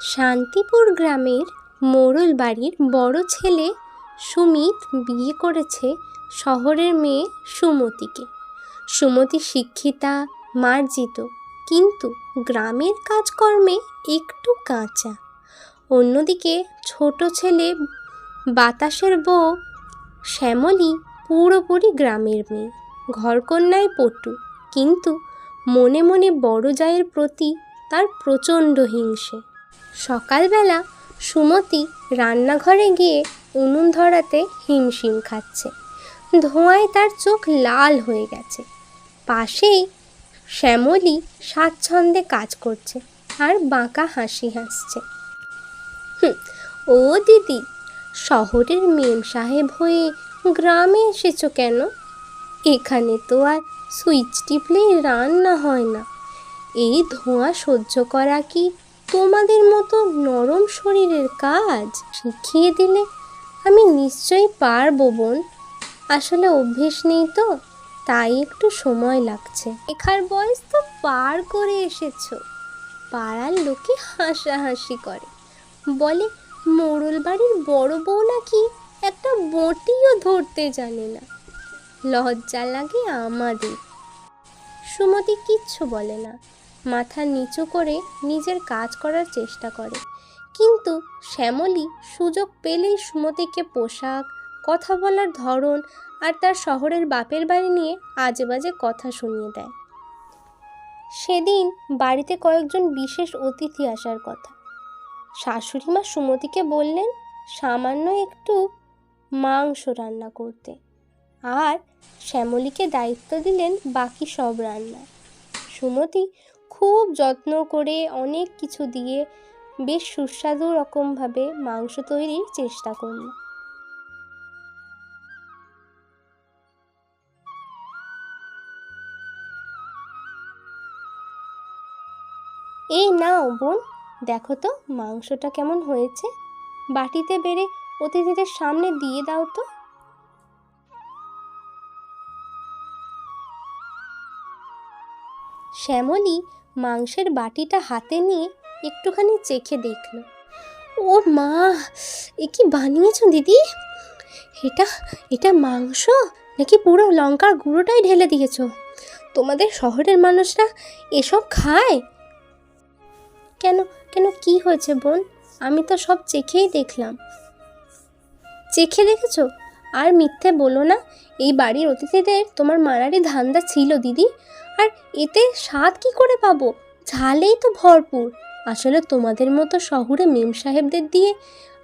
শান্তিপুর গ্রামের মোড়ল বাড়ির বড় ছেলে সুমিত বিয়ে করেছে শহরের মেয়ে সুমতিকে। সুমতি শিক্ষিতা, মার্জিত, কিন্তু গ্রামের কাজকর্মে একটু কাঁচা। অন্যদিকে ছোট ছেলে বাতাসের বউ শ্যামলী পুরোপুরি গ্রামের মেয়ে, ঘরকন্যায় পটু, কিন্তু মনে মনে বড় জায়ের প্রতি তার প্রচণ্ড হিংসে। সকালবেলা সুমতি রান্নাঘরে গিয়ে উনুন ধরাতে হিমশিম খাচ্ছে। ধোঁয়ায় তার চোখ লাল হয়ে গেছে। পাশেই শ্যামলী স্বাচ্ছন্দ্যে কাজ করছে আর বাঁকা হাসি হাসছে। ও দিদি, শহরের মেম সাহেব হয়ে গ্রামে এসেছো কেন? এখানে তো আর সুইচ টিপলেই রান্না হয় না। এই ধোঁয়া সহ্য করা কি তোমাদের মতো নরম শরীরের কাজ? শিখিয়ে দিলে আমি নিশ্চয়ই পারবো বোন। আসলে অভ্যেস নেই তো, তাই একটু সময় লাগছে। শেখার বয়স তো পার করে এসেছো। পাড়ার লোকে হাসাহাসি করে, বলে মোড়ল বাড়ির বড় বউ নাকি একটা বটিও ধরতে জানে না। লজ্জা লাগে আমাদের। সুমতি কিচ্ছু বলে না, মাথা নিচু করে নিজের কাজ করার চেষ্টা করে। কিন্তু শ্যামলী সুযোগ পেলেই সুমতিকে পোশাক, কথা বলার ধরন আর তার শহরের বাপের বাড়ি নিয়ে আজে বাজে কথা শুনিয়ে দেয়। সেদিন বাড়িতে কয়েকজন বিশেষ অতিথি আসার কথা। শাশুড়ি মা সুমতিকে বললেন সামান্য একটু মাংস রান্না করতে, আর শ্যামলীকে দায়িত্ব দিলেন বাকি সব রান্না। সুমতি খুব যত্ন করে অনেক কিছু দিয়ে বেশ সুস্বাদু রকমভাবে মাংস তৈরির চেষ্টা করল। এই নাও বোন, দেখো তো মাংসটা কেমন হয়েছে। বাটিতে বেড়ে অতিথিদের সামনে দিয়ে দাও তো। শ্যামলী মাংসের বাটিটা হাতে নিয়ে একটুখানি চেখে দেখল। ও মা, এ কি বানিয়েছো দিদি? এটা এটা মাংস নাকি পুরো লঙ্কার গুঁড়োটাই ঢেলে দিয়েছো? তোমাদের শহরের মানুষরা এসব খায়? কেন কেন কি হয়েছে বোন? আমি তো সব চেখেই দেখলাম। চেখে দেখেছো? আর মিথ্যে বলো না। এই বাড়ির অতিথিদের তোমার মারারি ধান্দা ছিল দিদি। আর এতে স্বাদ কি করে পাবো? ঝালেই তো ভরপুর। আসলে তোমাদের মতো শহুরে মেম সাহেবদের দিয়ে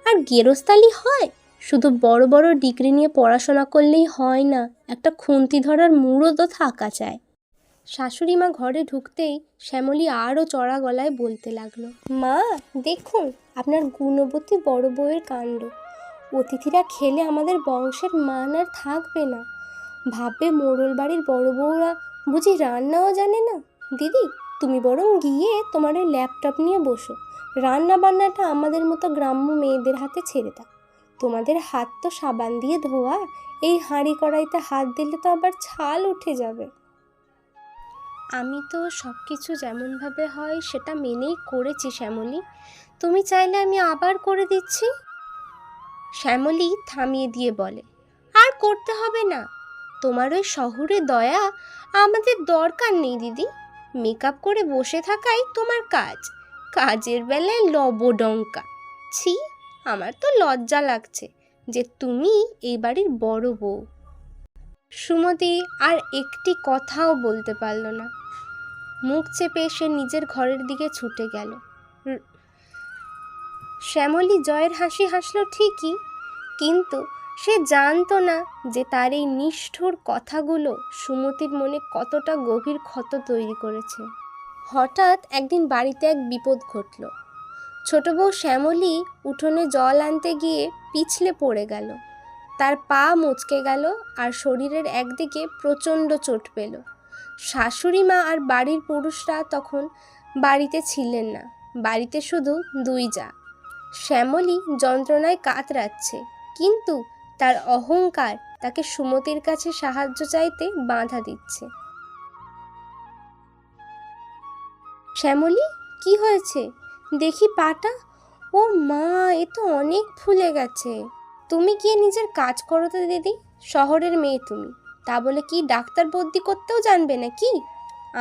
আর গেরস্তালি হয়? শুধু বড় বড় ডিগ্রি নিয়ে পড়াশোনা করলেই হয় না, একটা খুন্তি ধরার মুড়ো তো থাকা চায়। শাশুড়ি মা ঘরে ঢুকতেই শ্যামলী আরও চড়া গলায় বলতে লাগলো, মা দেখুন আপনার গুণবতী বড় বউয়ের কাণ্ড। অতিথিরা খেলে আমাদের বংশের মান আর থাকবে না। ভাববে মোড়ল বাড়ির বড় বউরা বুঝি রান্নাও জানে না। দিদি, তুমি বরং গিয়ে তোমার ওই ল্যাপটপ নিয়ে বসো। রান্না বান্নাটা আমাদের মতো গ্রাম্য মেয়েদের হাতে ছেড়ে দাও। তোমাদের হাত তো সাবান দিয়ে ধোয়া, এই হাঁড়ি কড়াইতে হাত দিলে তো আবার ছাল উঠে যাবে। আমি তো সব কিছু যেমনভাবে হয় সেটা মেনেই করেছি শ্যামলী। তুমি চাইলে আমি আবার করে দিচ্ছি। শ্যামলী থামিয়ে দিয়ে বলে, আর করতে হবে না। তোমার ওই শহুরে দয়া আমাদের দরকার নেই দিদি। মেকআপ করে বসে থাকাই তোমার কাজ। কাজের বেলায় লবডঙ্কা। ছি, আমার তো লজ্জা লাগছে যে তুমি এই বাড়ির বড় বউ। সুমতি আর একটি কথাও বলতে পারল না। মুখ চেপে সে নিজের ঘরের দিকে ছুটে গেল। শ্যামলী জয়ের হাসি হাসল ঠিকই, কিন্তু সে জানতো না যে তার এই নিষ্ঠুর কথাগুলো সুমতির মনে কতটা গভীর ক্ষত তৈরি করেছে। হঠাৎ একদিন বাড়িতে এক বিপদ ঘটল। ছোট বউ শ্যামলী উঠোনে জল আনতে গিয়ে পিছলে পড়ে গেল। তার পা মচকে গেল আর শরীরের একদিকে প্রচণ্ড চোট পেল। শাশুড়ি মা আর বাড়ির পুরুষরা তখন বাড়িতে ছিলেন না। বাড়িতে শুধু দুই জা। শ্যামলী যন্ত্রণায় কাতরাচ্ছে, কিন্তু তার অহংকার তাকে সুমতির কাছে সাহায্য চাইতে বাধা দিচ্ছে। শ্যামলী, কি হয়েছে? দেখি পাটা, ও মা, এ তো অনেক ফুলে গেছে। তুমি গিয়ে নিজের কাজ করো তো দিদি, শহরের মেয়ে তুমি, তা বলে কি ডাক্তার বদ্যি করতেও জানবে না কি?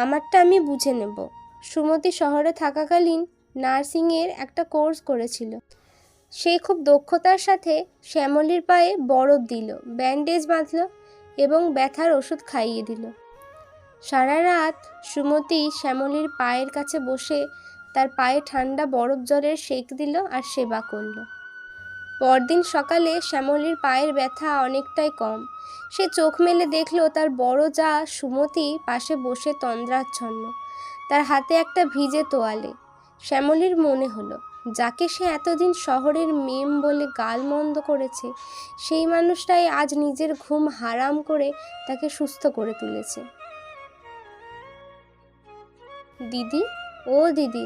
আমারটা আমি বুঝে নেব। সুমতি শহরে থাকাকালীন নার্সিংয়ের একটা কোর্স করেছিল। সে খুব দক্ষতার সাথে শ্যামলীর পায়ে বরফ দিল, ব্যান্ডেজ বাঁধল এবং ব্যথার ওষুধ খাইয়ে দিল। সারা রাত সুমতি শ্যামলীর পায়ের কাছে বসে তার পায়ে ঠান্ডা বরফ জলের সেক দিল আর সেবা করল। পরদিন সকালে শ্যামলীর পায়ের ব্যথা অনেকটাই কম। সে চোখ মেলে দেখল তার বড় যা সুমতি পাশে বসে তন্দ্রাচ্ছন্ন, তার হাতে একটা ভিজে তোয়ালে। শ্যামলীর মনে হলো, যাকে সে এতদিন শহরের মেম বলে গালমন্দ করেছে, সেই মানুষটাই আজ নিজের ঘুম হারাম করে তাকে সুস্থ করে তুলেছে। দিদি, ও দিদি,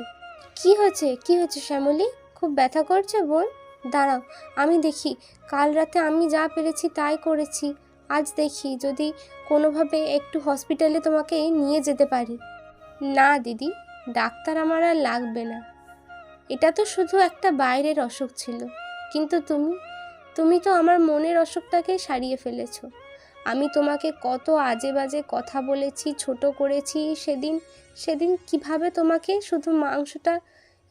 কি হয়েছে শ্যামলী? খুব ব্যথা করছে বোন? দাঁড়াও, আমি দেখি। কাল রাতে আমি যা পেরেছি তাই করেছি, আজ দেখি যদি কোনোভাবে একটু হসপিটালে তোমাকে নিয়ে যেতে পারি। না দিদি, ডাক্তার আমার আর লাগবে না। এটা তো শুধু একটা বাইরের অসুখ ছিল, কিন্তু তুমি তো আমার মনের অসুখটাকে সারিয়ে ফেলেছ। আমি তোমাকে কত আজে বাজে কথা বলেছি, ছোট করেছি। সেদিন কিভাবে তোমাকে শুধু মাংসটা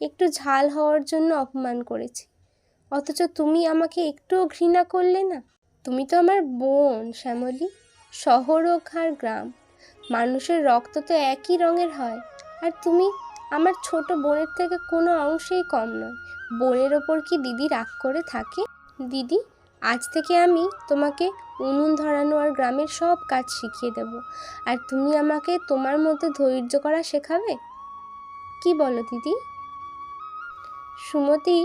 একটু ঝাল হওয়ার জন্য অপমান করেছি, অথচ তুমি আমাকে একটুও ঘৃণা করলে না। তুমি তো আমার বোন শ্যামলী। শহর হোক আর গ্রাম, মানুষের রক্ত তো একই রঙের হয়। আর তুমি আমার ছোট বোনের থেকে কোনো অংশেই কম নয়। বোনের ওপর কি দিদি রাগ করে থাকে? দিদি, আজ থেকে আমি তোমাকে উনুন ধরানো আর গ্রামের সব কাজ শিখিয়ে দেব, আর তুমি আমাকে তোমার মধ্যে ধৈর্য করা শেখাবে। কি বলো দিদি? সুমতি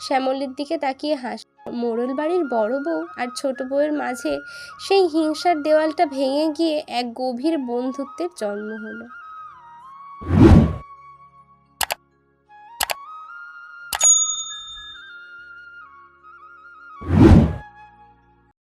শ্যামলীর দিকে তাকিয়ে হাসল। মোড়ল বাড়ির বড় বউ আর ছোট বউয়ের মাঝে সেই হিংসার দেওয়ালটা ভেঙে গিয়ে এক গভীর বন্ধুত্বের জন্ম হলো।